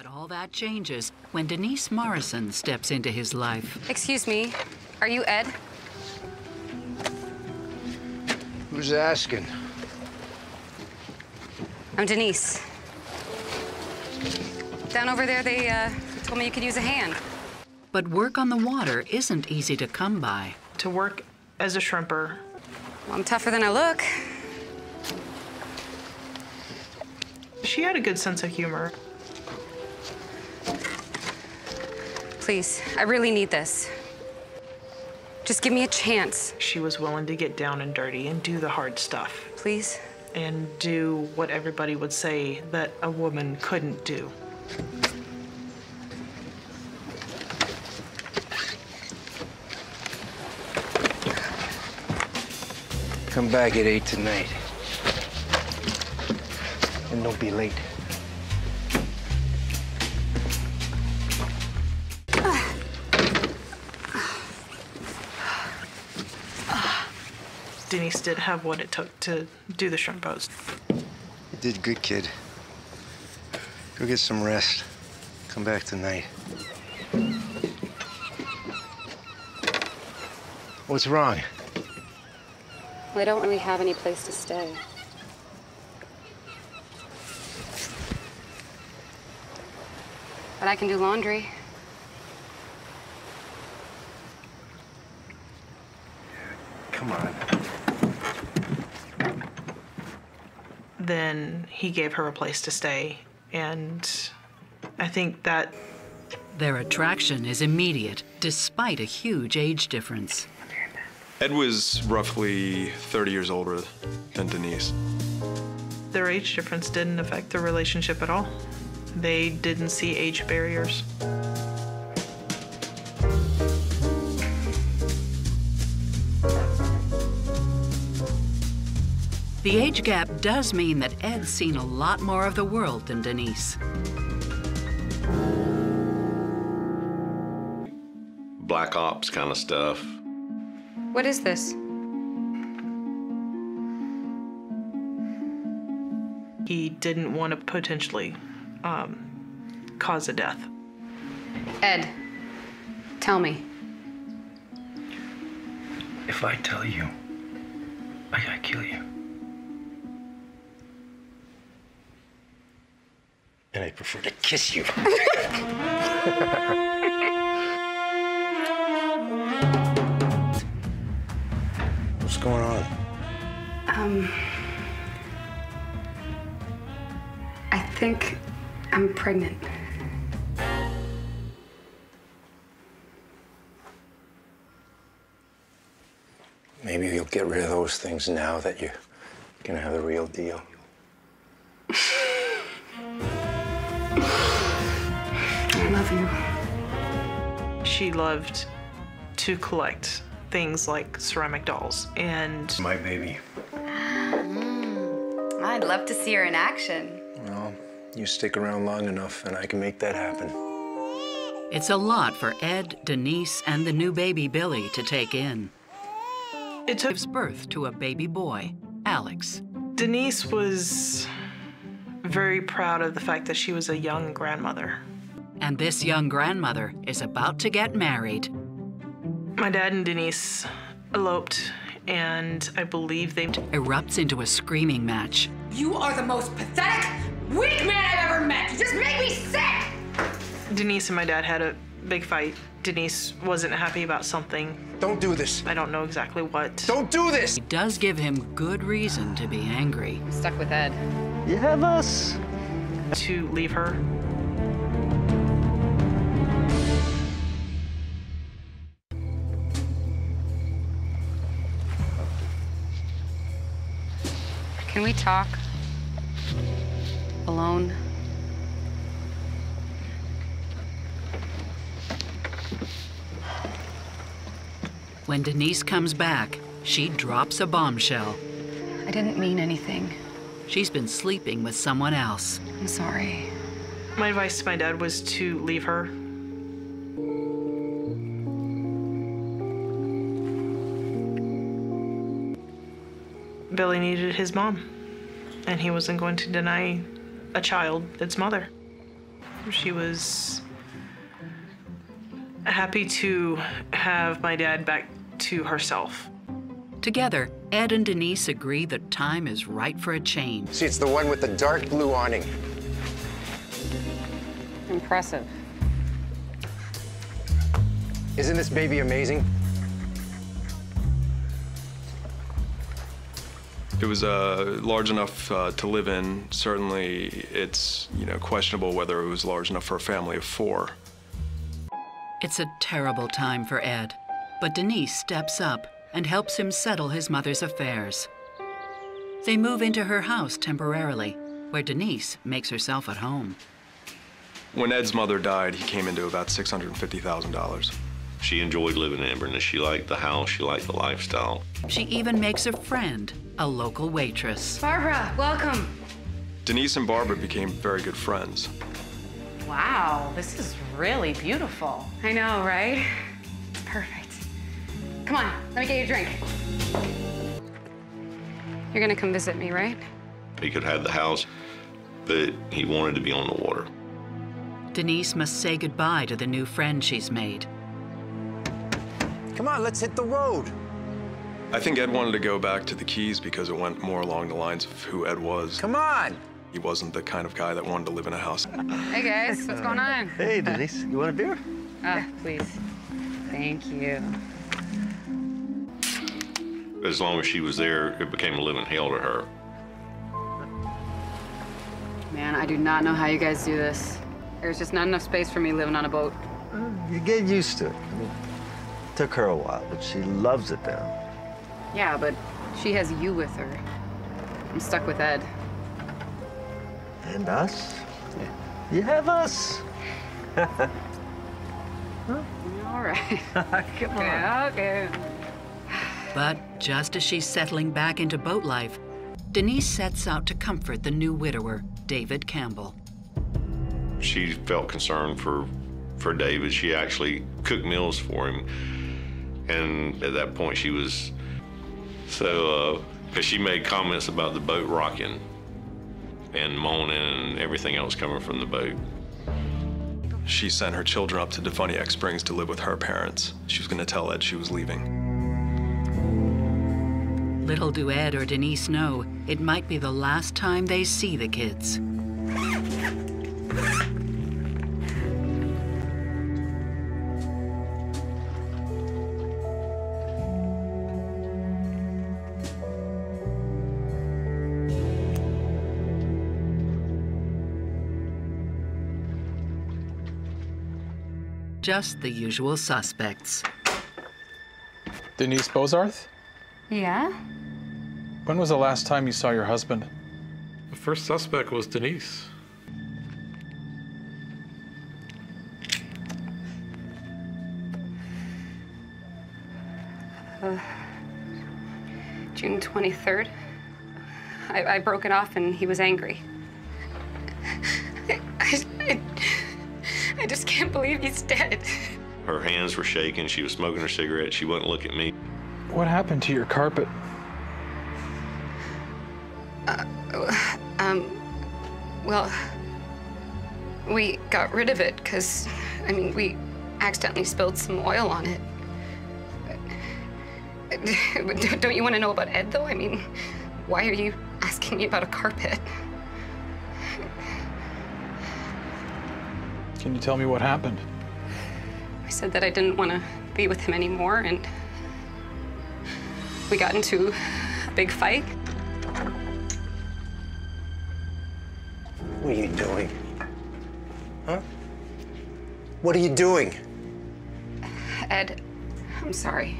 But all that changes when Denise Morrison steps into his life. Excuse me, are you Ed? Who's asking? I'm Denise. Down over there, they told me you could use a hand. But work on the water isn't easy to come by. To work as a shrimper. Well, I'm tougher than I look. She had a good sense of humor. Please, I really need this. Just give me a chance. She was willing to get down and dirty and do the hard stuff. Please? And do what everybody would say that a woman couldn't do. Come back at 8 tonight. And don't be late. Denise did have what it took to do the shrimp boats. You did good, kid. Go get some rest. Come back tonight. What's wrong? Well, I don't really have any place to stay. But I can do laundry. Come on. Then he gave her a place to stay, and I think that Their attraction is immediate, despite a huge age difference. Ed was roughly 30 years older than Denise. their age difference didn't affect their relationship at all. They didn't see age barriers. The age gap does mean that Ed's seen a lot more of the world than Denise. Black ops kind of stuff. What is this? He didn't want to potentially cause a death. Ed, tell me. If I tell you, I gotta kill you. And I prefer to kiss you. What's going on? I think I'm pregnant. Maybe you'll get rid of those things now that you're gonna have the real deal. I love you. She loved to collect things like ceramic dolls and My baby. I'd love to see her in action. Well, you stick around long enough and I can make that happen. It's a lot for Ed, Denise, and the new baby Billy to take in. it took. Gives birth to a baby boy, Alex. Denise was very proud of the fact that she was a young grandmother. And this young grandmother is about to get married. My dad and Denise eloped, and I believe they Erupts into a screaming match. You are the most pathetic, weak man I've ever met. You just make me sick! Denise and my dad had a big fight. Denise wasn't happy about something. Don't do this. I don't know exactly what. Don't do this! It does give him good reason to be angry. I'm stuck with Ed. You have us. To leave her. Can we talk? Alone? When Denise comes back, she drops a bombshell. I didn't mean anything. She's been sleeping with someone else. I'm sorry. My advice to my dad was to leave her. Billy needed his mom, and he wasn't going to deny a child its mother. She was happy to have my dad back to herself. Together, Ed and Denise agree that time is right for a change. See, it's the one with the dark blue awning. Impressive. Isn't this baby amazing? It was large enough to live in. Certainly, it's questionable whether it was large enough for a family of 4. It's a terrible time for Ed, but Denise steps up and helps him settle his mother's affairs. They move into her house temporarily, where Denise makes herself at home. When Ed's mother died, he came into about $650,000. She enjoyed living in Inverness. She liked the house, she liked the lifestyle. She even makes a friend, a local waitress. Barbara, welcome. Denise and Barbara became very good friends. Wow, this is really beautiful. I know, right? It's perfect. Come on, let me get you a drink. You're gonna come visit me, right? He could have the house, but he wanted to be on the water. Denise must say goodbye to the new friend she's made. Come on, let's hit the road. I think Ed wanted to go back to the Keys because it went more along the lines of who Ed was. Come on. He wasn't the kind of guy that wanted to live in a house. Hey guys, what's going on? Hey, Denise, you want a beer? Please. Thank you. As long as she was there, it became a living hell to her. Man, I do not know how you guys do this. There's just not enough space for me living on a boat. You get used to it. I mean, it took her a while, but she loves it down. Yeah, but she has you with her. I'm stuck with Ed. And us? You have us. All right. Come on. Okay. But just as she's settling back into boat life, Denise sets out to comfort the new widower, David Campbell. She felt concerned for David. She actually cooked meals for him. And at that point, she was so, because she made comments about the boat rocking and moaning and everything else coming from the boat. She sent her children up to Devoniac Springs to live with her parents. She was going to tell Ed she was leaving. Little do Ed or Denise know, it might be the last time they see the kids. Just the usual suspects. Denise Bozarth? Yeah? When was the last time you saw your husband? The first suspect was Denise. June 23rd. I broke it off and he was angry. I just can't believe he's dead. Her hands were shaking. She was smoking her cigarette. She wouldn't look at me. What happened to your carpet? Well, we got rid of it because, we accidentally spilled some oil on it. Don't you want to know about Ed, though? Why are you asking me about a carpet? Can you tell me what happened? I said that I didn't want to be with him anymore, and we got into a big fight. What are you doing? Huh? What are you doing? Ed, I'm sorry.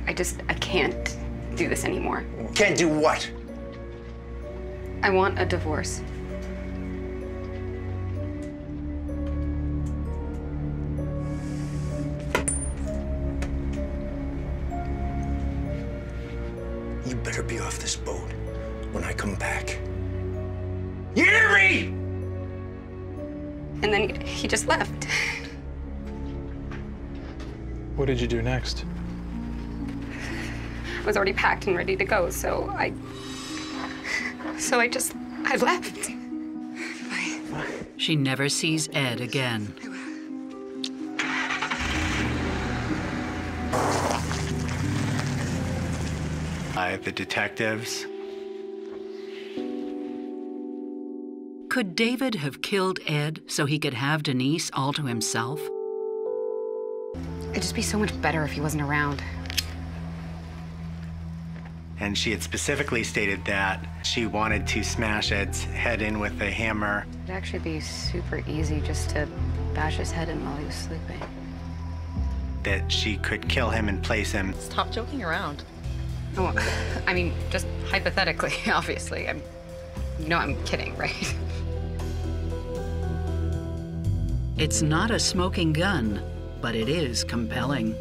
I can't do this anymore. Can't do what? I want a divorce. You better be off this boat when I come back. You hear me? And then he just left. What did you do next? I was already packed and ready to go, so I left. Bye. She never sees Ed again. The detectives. Could David have killed Ed so he could have Denise all to himself? It'd just be so much better if he wasn't around. And she had specifically stated that she wanted to smash Ed's head in with a hammer. It'd actually be super easy just to bash his head in while he was sleeping. That she could kill him and place him. Stop joking around. Oh, I mean, just hypothetically, obviously. I'm kidding, right? It's not a smoking gun, but it is compelling.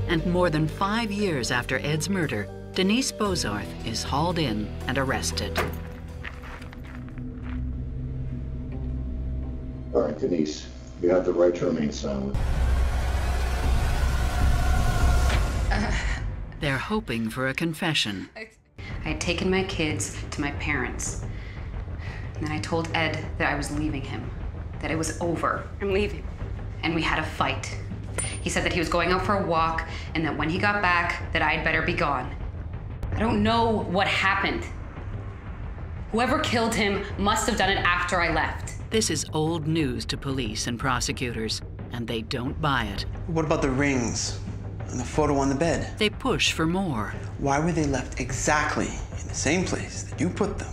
And more than 5 years after Ed's murder, Denise Bozarth is hauled in and arrested. All right, Denise, you have the right to remain silent. They're hoping for a confession. I had taken my kids to my parents. And then I told Ed that I was leaving him, that it was over. I'm leaving. And we had a fight. He said that he was going out for a walk and that when he got back, that I'd better be gone. I don't know what happened. Whoever killed him must have done it after I left. This is old news to police and prosecutors, and they don't buy it. What about the rings and the photo on the bed? They push for more. Why were they left exactly in the same place that you put them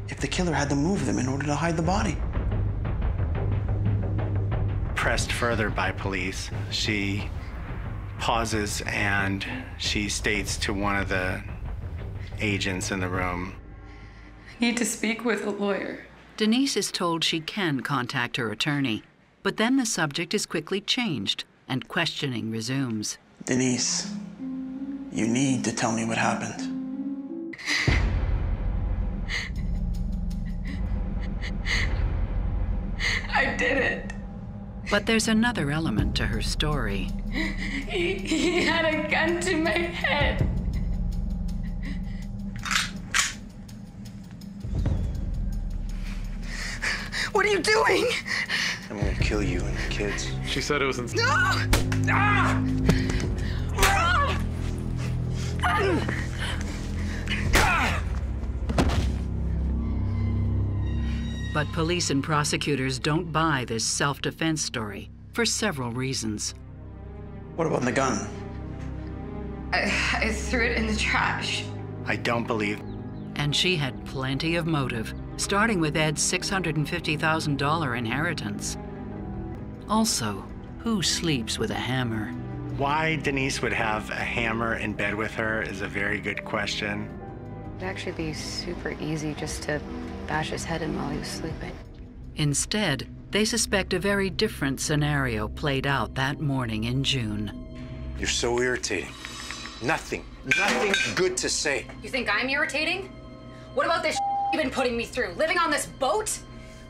if the killer had to move them in order to hide the body? Pressed further by police, she pauses and she states to one of the agents in the room, I need to speak with a lawyer. Denise is told she can contact her attorney, but then the subject is quickly changed and questioning resumes. Denise, you need to tell me what happened. I did it. But there's another element to her story. He had a gun to my head. What are you doing? I'm gonna kill you and the kids. She said it was in... No! Ah! But police and prosecutors don't buy this self-defense story for several reasons. What about the gun? I threw it in the trash. I don't believe. And she had plenty of motive, starting with Ed's $650,000 inheritance. Also, who sleeps with a hammer? Why Denise would have a hammer in bed with her is a very good question. It'd actually be super easy just to bash his head in while he was sleeping. Instead, they suspect a very different scenario played out that morning in June. You're so irritating. Nothing good to say. You think I'm irritating? What about this you've been putting me through? Living on this boat?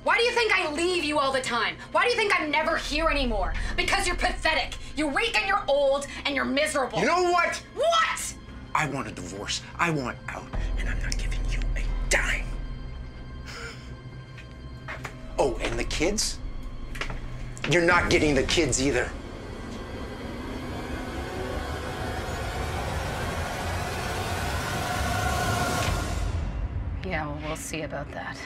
Why do you think I leave you all the time? Why do you think I'm never here anymore? Because you're pathetic. You're weak and you're old and you're miserable. You know what? What? I want a divorce. I want out, and I'm not giving you a dime. Oh, and the kids? You're not getting the kids either. Yeah, well, we'll see about that.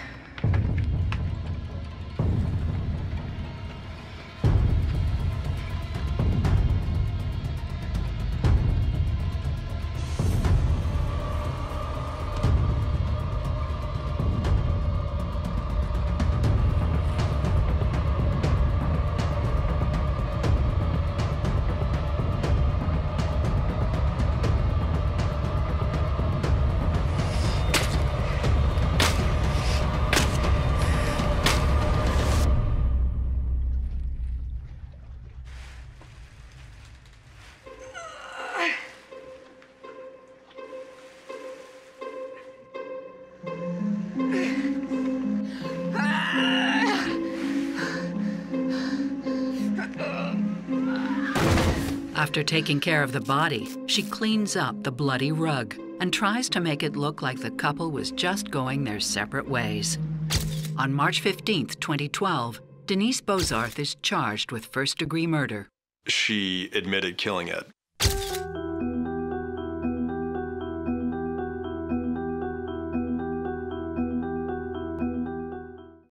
After taking care of the body, she cleans up the bloody rug and tries to make it look like the couple was just going their separate ways. On March 15, 2012, Denise Bozarth is charged with first-degree murder. She admitted killing Ed.